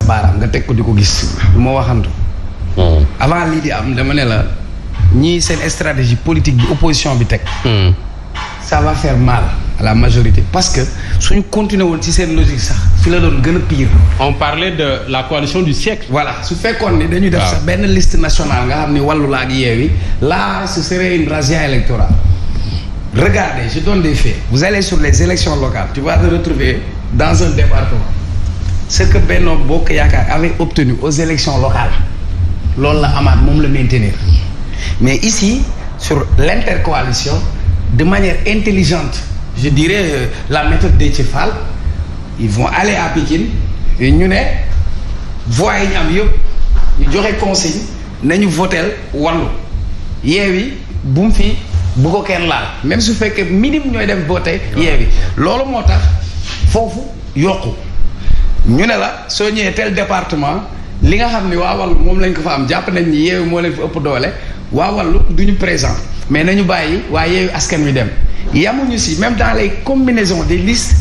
baaraam nga teg ko di ko gis du ma waxantu. avant lii di am dama ne la ñii seen stratégie politique bi opposition bi teg. ça va faire mal à la majorité parce que suñu continuer woon ci seen logique sax fi la doon gën a pire. on parlait de la coalition du siècle. voilà su fekkoon ni dañuy def sax benn liste nationale nga xam ni wàllu laa ak Yewwi là ce serait une razzia électorale. Regardez, je donne des faits. Vous allez sur les élections locales, tu vas te retrouver dans un département. Ce que Benno Bokk Yaakaar avait obtenu aux élections locales, loolu la amaat moom la maintenir. Mais ici, sur l'intercoalition, de manière intelligente, je dirais la méthode Déthié Fall, ils vont aller à Pikine et ñu ne voix yi ñu am yëpp ñu joxe consigne nañu votel Wallu Yewwi bu mu fi bu ko kenn laal même su fekkee minimum ñooy dem voté Yewwi loolu moo tax foofu yokku ñu ne la soo ñëwee tel département li nga xam ni waa Wallu moom lañ ko fa am jàpp nañ ni Yewwi moo leen fa ëpp doole waa Wallu duñu présent mais nañu bàyyi waa Yewwi Askan Wi dem yamuñu si même dans les combinaisons des listes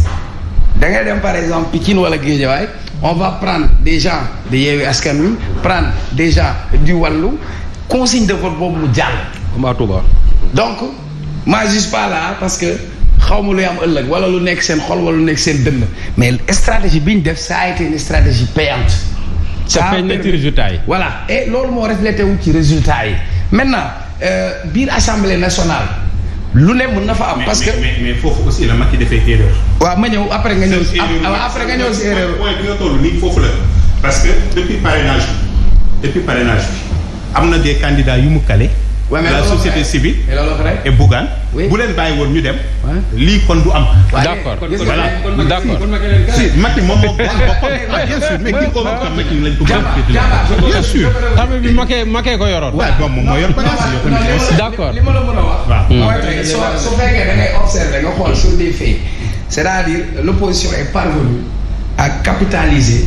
da ngay dem par exemple Pikine wala Guédiawaye on va prendre des gens de Yewwi Askan Wi prendre des gens du Wallu consigne de vote boobu mu jàll. Comme à Touba. donc moi je suis pas là parce que xaw ma luy am ëllëg wala lu nekk seen xol wala lu nekk seen dënn mais stratégie bi ñu def ça a été une stratégie payante. ça feeñ na ci résultat yi. voilà et loolu moo reflété wu ci résultat yi maintenant biir assemblée nationale lu ne mën na fa am. parce que mais foofu aussi la Macky defee erreur. waaw ma ñëw après nga ñëw si erreur. point bi nga toll nii foofu la parce que depuis parrainage bi am na des candidats yu mu calé. Ouais, la société civile et Bougane bu leen bàyyi woon ñu dem lii kon du am. d'accord voilà d'accord si Macky moom moo bien sûr mais kii ko Macky lañ ko bien sûr xam bi Macky ko yoroon. waaw moom moo yor bagage yoo tamit. d'accord li ma la mën a wax. waaw su fekkee da ngay observer nga xool sur des faits c'est-à-dire l'opposition est parvenue à capitaliser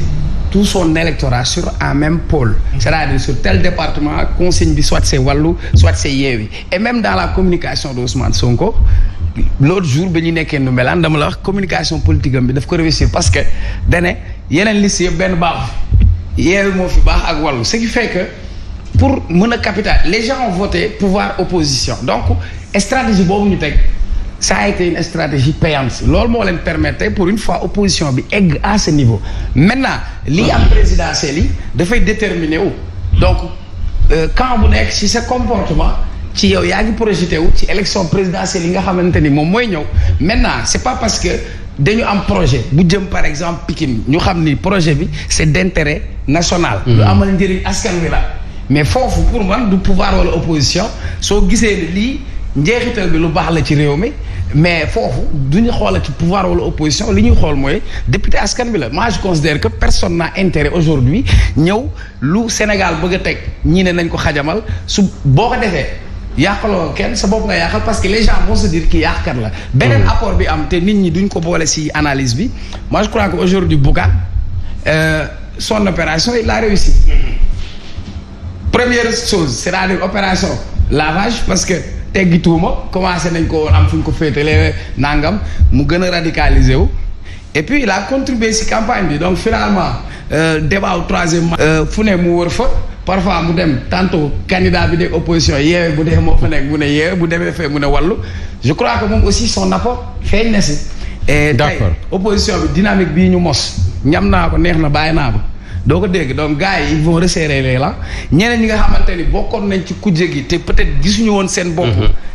tout son électorat sur un même pôle. C'est-à-dire sur tel département consigne bi soit c'est Wallu soit c'est Yewwi et même dans la communication d'Ousmane Sonko l'autre jour ba ñu nekkee nu melaan dama la wax communication politique am bi daf ko réussir parce que dane yeneen liste yëpp benn baax Yewwi moo fi baax ak Wallu ce qui fait que pour mën a capital les gens ont voté pouvoir opposition donc stratégie boobu ñu teg ça a été une stratégie payante loolu moo leen permettre pour une fois opposition bi egg à ce niveau maintenant li am présidentiel yi dafay déterminer wu donc camp bu nekk ci sa comportement ci yow yaa ngi projeté wu ci élection présidentielle yi nga xamante ni moom mooy ñëw maintenant c'est pas parce que dañu am projet bu jëm par exemple Pikine ñu xam ni projet bi c'est d'intérêt national lu amal njëriñ askan wi la mais foofu pour man du pouvoir wala opposition soo gisee ni lii njeexital bi lu baax la ci réew mi mais foofu du ñu xoolal ci pouvoir wala opposition li ñuy xool mooy député askan bi la moi je considère que personne n'a intérêt aujourd'hui ñëw lu Sénégal bëgg a teg ñii ne nañ ko xajamal su boo ko defee yàqaloo kenn sa bopp nga yàqal parce que les gens vont se dire kii yàqkat la. beneen apport bi am te nit ñi duñ ko boole ci analyse bi moi je crois que aujourd'hui Bougane son opération il a réussi. Première chose c'est-à-dire opération lavage parce que. teggi tuuma commencé nañ ko am fu ñu ko féetalee nangam mu gën a radicaliser wu et puis il a contribué ci campagne bi donc finalement débat au troisième fu ne mu wër fa parfois mu dem tantôt candidat bi de opposition Yewwi bu dee moo fa nekk mu ne Yewwi bu demee fee mu ne Wallu je crois que moom aussi son apport feeñ na ci. et tey opposition bi dynamique bii ñu mos ñam naa ko neex na bàyyi naa ko. doo ko dégg donc gars yi ils vont resserrer les rangs ñeneen ñi nga xamante ni bokkoon nañ ci kujje gi te peut-être gisuñu woon seen bopp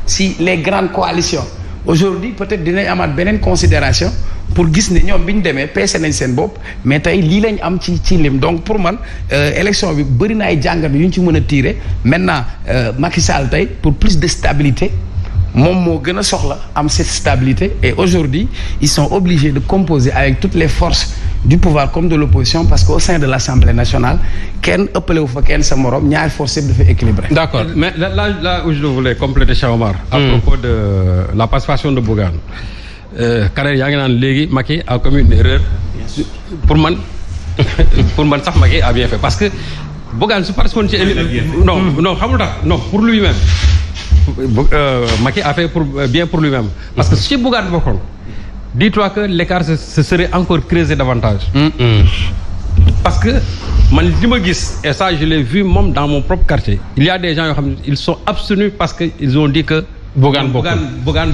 si les grandes coalitions aujourd'hui peut-être dinañ amaat beneen considération pour gis ne ñoom bi ñu demee peese nañ seen bopp mais tey lii lañ am ci lim donc pour man élection bi bëri na ay jàngat yu ñu ci mën a tirer maintenant Macky Sall tey pour plus de stabilité moom moo gën a soxla am cette stabilité et aujourd'hui ils sont obligés de composer avec toutes les forces du pouvoir comme de l'opposition parce qu'au sein de l'Assemblée nationale kenn ëppalewu fa kenn sa morom ñaari forces yëpp dafa équilibré. D'accord mais là où je voulais compléter Cheikh Omar à propos de la participation de Bougane Kader yaa ngi naan léegi Macky a commis une erreur pour man sax Macky a bien fait parce que Bougane su participoon ci non xamul tax non pour lui-même Macky a fait bien pour lui-même parce que si Bougane bokkoon dis-toi que l'écart se serait encore creusé davantage. parce que man li ma gis et ça je l'ai vu même dans mon propre quartier il y a des gens yoo xam ne ils sont abstenus parce que ils ont dit que Bougane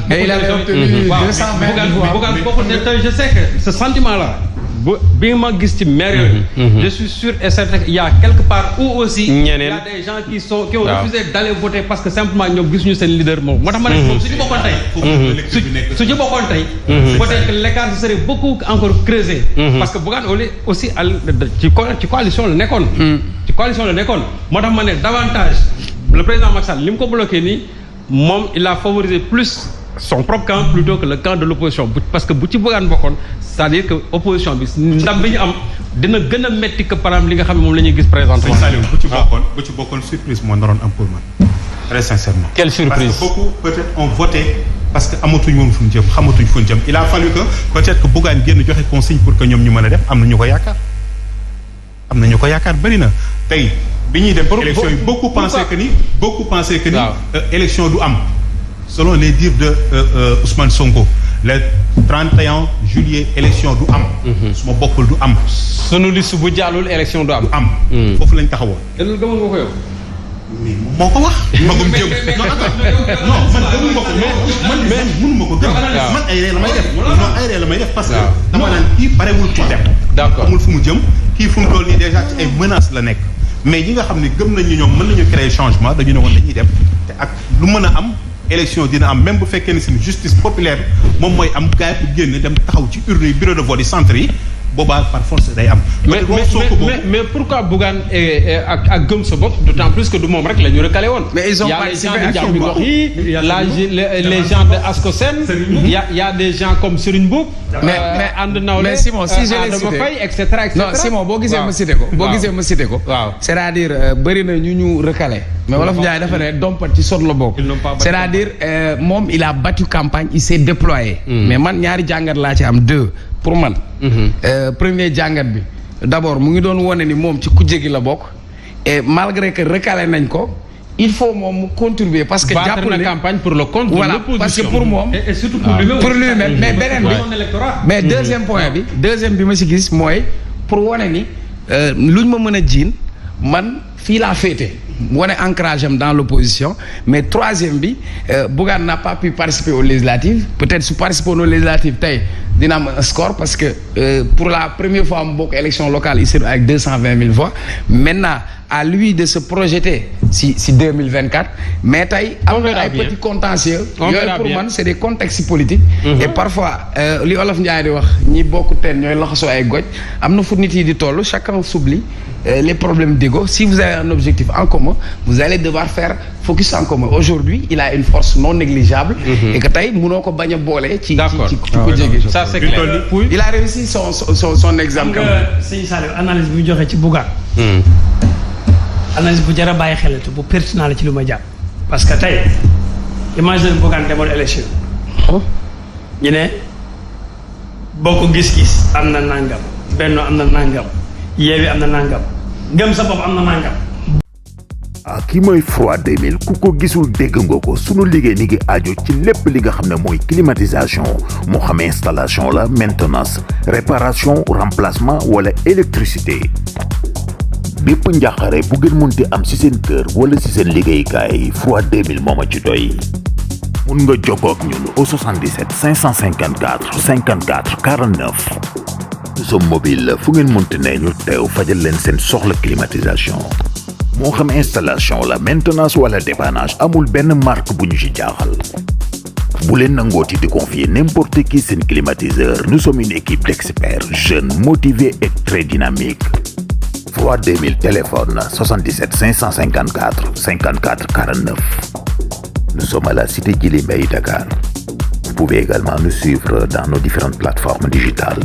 mais il avait obtenu 220 voix. Bougane bokkul ne tey je sais que ce sentiment là bi ma gis ci maire yooyu je suis sûr et certain qu'il y a quelque part où aussi il y a des gens qui ont refusé d'aller voter parce que simplement ñoom gisuñu seen leader moom moo tax ma ne moom suñu bokkoon tey peut-être que l'écart serait beaucoup encore creusé parce que Bougane aussi ci coalition la nekkoon moo tax ma ne davantage le président Macky Sall li mu ko bloqué nii moom il a favorisé plus son propre camp plutôt que le camp de l'opposition parce que bu ci Bougane bokkoon c'est-à-dire que opposition bi ndam bi ñu am dina gën a métti que par exemple li nga xam ne moom la ñuy gis présentement. Saliou bu ci bokkoon surprise moo naroon am pour man très sincèrement. Quelle surprise? Parce que beaucoup peut-être ont voté parce que amatuñ woon fu ñu jëm xamatuñ fu ñu jëm il a fallu que peut-être que Bougane génn joxe consigne pour que ñoom ñu mën a def am na ñu ko yaakaar bëri na tey bi ñuy dem élection yi beaucoup pensaient que ni élection du am selon les dires de Ousmane Sonko le 31 juillet élection du am. su ma bokkul du am. sunu liste bu jàllul élection du am. foofu lañ taxawoon. te loolu gëmoon nga ko yow. mais moo ko wax. magum jëm non man gëmul ma ko man mënu ma ko gëm. man ay ree la may def. non ay ree la may def parce que. dama naan kii barewul pour dem. d'accord amul fu mu jëm kii fu mu toll nii déjà ci ay menaces la nekk. mais ñi nga xam ne gëm nañ ni ñoom mën nañu créer changement dañu ne woon dañuy dem te ak lu mën a am. élection dina am même bu fekkee ne c'est une justice populaire moom mooy am gars yi génn dem taxaw ci urne yi bureau de vote yi centre yi boobaa par force day am. mais pourquoi Bougane ak gëm sa bopp d'autant plus que du moom rek la ñu recalé woon. mais ils ont participé à les gens de Ascosen. il y a des gens comme Serigne Mboup. mais Simon si je l'ai cité etc. non Simon boo gisee ma cité ko. waaw c'est-à-dire bëri na ñu recalé. mais Wolof Njaay dafa ne dompat ci sot la bokk. c'est-à-dire moom il a battu campagne il s'est déployé. mais man ñaari jàngat laa ci am deux. pour man premier jàngat bi d'abord mu ngi doon wone ni moom ci kujje gi la bokk et malgré que recalé nañ ko il faut moom mu contribuer parce que jàpp na campagne pour le compte voilà de l'opposition. parce que pour moom et surtout pour lui-même mais beneen bi mais deuxième bi ma si gis mooy pour wone ni luñ ma mën a jiin man fii laa féete wane ancrage am dans l'opposition mais troisième bi Bougane n'a pas pu participer aux législatives peut-être su participer aux législatives tey dina am un score parce que pour la première fois mu bokk élection locale ici avec 220 000 voix maintenant à lui de se projeter si 2024 mais tey am na ay petits contentieux yooyu pour man c'est des contextes politiques et parfois li Olof Njaay di wax ñi bokk teen ñooy laxasoo ay goj am na fu nit yi di toll chacun s'oublie les problèmes d'ego si vous avez un objectif en commun vous allez devoir faire focus en commun aujourd'hui il a une force non négligeable et que tey mënoo ko bañ a boole ci ko jege ça c'est clair il a réussi son examen xam nga sëñ Saliou analyse bu joxe ci Bougane analyse bu jar a bàyyi xelatu bu pertinent la ci lu ma jàpp parce que tey imagine Bougane demoon élection ñu ne bokk gis-gis am na nangam Benno am na nangam Yewwi am na nangam Gëm sa bopp am na nangam. kii mooy Froid 2000 ku ko gisul dégg nga ko sunu liggéey ni ngi aju ci lépp li nga xam ne mooy climatisation moo xam installation la maintenance réparation remplacement wala électricité bépp njàqare bu ngeen munti am ci seen kër wala ci seen liggéeykaay Froid 2000 moo ma ci doy. mun nga jokkoo ak ñun au 77 554 54 49. nous sommes mobiles fu ngeen munti ne ñu teew fajal leen seen soxla climatisation. moo xam installation la maintenance wala dépannage amul benn marque bu ñu ci jaaxal. bu leen nangooti di confier n'importe qui seen climatiseur nous sommes une équipe d'experts jeunes motivés et très dynamiques. Froid 2000 téléphone 77 554 54 49. Nous sommes à la cité Djily Mbaye Dakar. Vous pouvez également nous suivre dans nos différentes plateformes digitales.